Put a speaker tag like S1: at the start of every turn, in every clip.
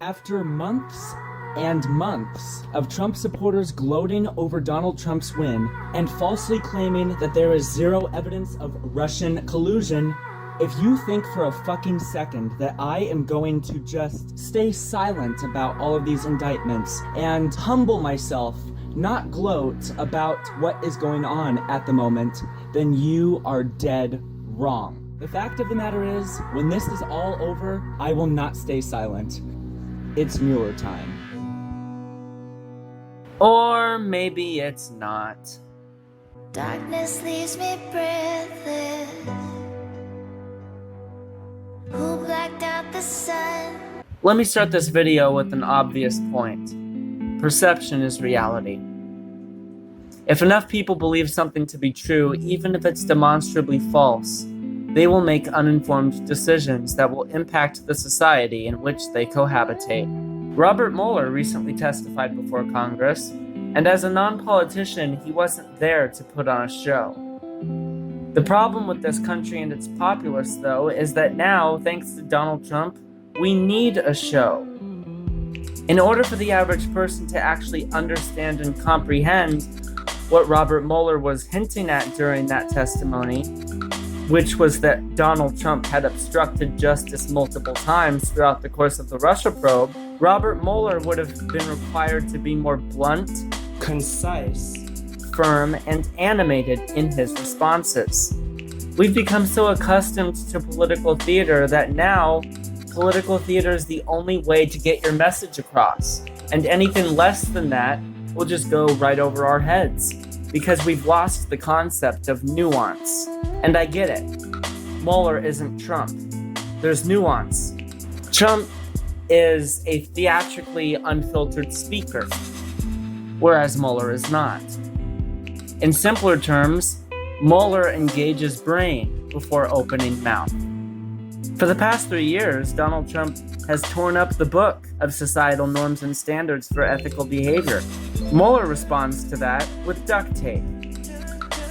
S1: After months and months of Trump supporters gloating over Donald Trump's win and falsely claiming that there is zero evidence of Russian collusion, if you think for a fucking second that I am going to just stay silent about all of these indictments and humble myself, not gloat about what is going on at the moment, then you are dead wrong. The fact of the matter is, when this is all over, I will not stay silent. It's Mueller time. Or maybe it's not.
S2: Darkness leaves me breathless. Who blacked out the sun?
S1: Let me start this video with an obvious point. Perception is reality. If enough people believe something to be true, even if it's demonstrably false, they will make uninformed decisions that will impact the society in which they cohabitate. Robert Mueller recently testified before Congress, and as a non-politician, he wasn't there to put on a show. The problem with this country and its populace, though, is that now, thanks to Donald Trump, we need a show. In order for the average person to actually understand and comprehend what Robert Mueller was hinting at during that testimony, which was that Donald Trump had obstructed justice multiple times throughout the course of the Russia probe, Robert Mueller would have been required to be more blunt, concise, firm, and animated in his responses. We've become so accustomed to political theater that now political theater is the only way to get your message across, and anything less than that will just go right over our heads, because we've lost the concept of nuance. And I get it. Mueller isn't Trump. There's nuance. Trump is a theatrically unfiltered speaker, whereas Mueller is not. In simpler terms, Mueller engages brain before opening mouth. For the past 3 years, Donald Trump has torn up the book of societal norms and standards for ethical behavior. Mueller responds to that with duct tape,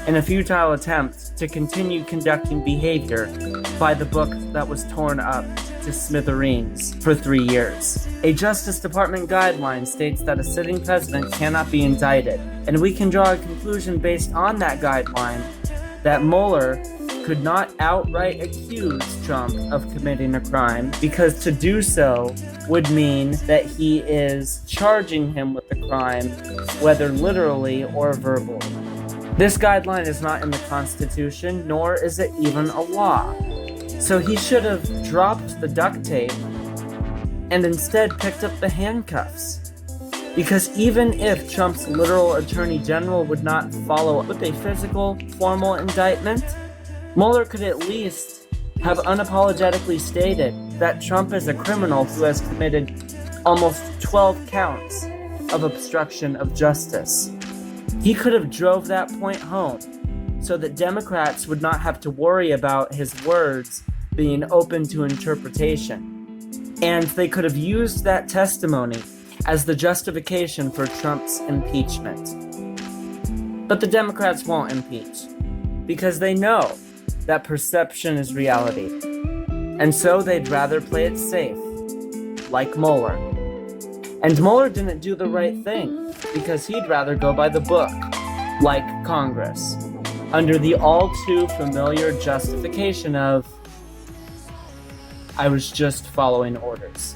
S1: in a futile attempt to continue conducting behavior by the book that was torn up to smithereens for 3 years. A Justice Department guideline states that a sitting president cannot be indicted, and we can draw a conclusion based on that guideline that Mueller could not outright accuse Trump of committing a crime, because to do so would mean that he is charging him with the crime, whether literally or verbally. This guideline is not in the Constitution, nor is it even a law. So he should have dropped the duct tape and instead picked up the handcuffs. Because even if Trump's literal attorney general would not follow up with a physical, formal indictment, Mueller could at least have unapologetically stated that Trump is a criminal who has committed almost 12 counts of obstruction of justice. He could have drove that point home so that Democrats would not have to worry about his words being open to interpretation. And they could have used that testimony as the justification for Trump's impeachment. But the Democrats won't impeach, because they know that perception is reality. And so they'd rather play it safe, like Mueller. And Mueller didn't do the right thing, because he'd rather go by the book, like Congress, under the all too familiar justification of, I was just following orders.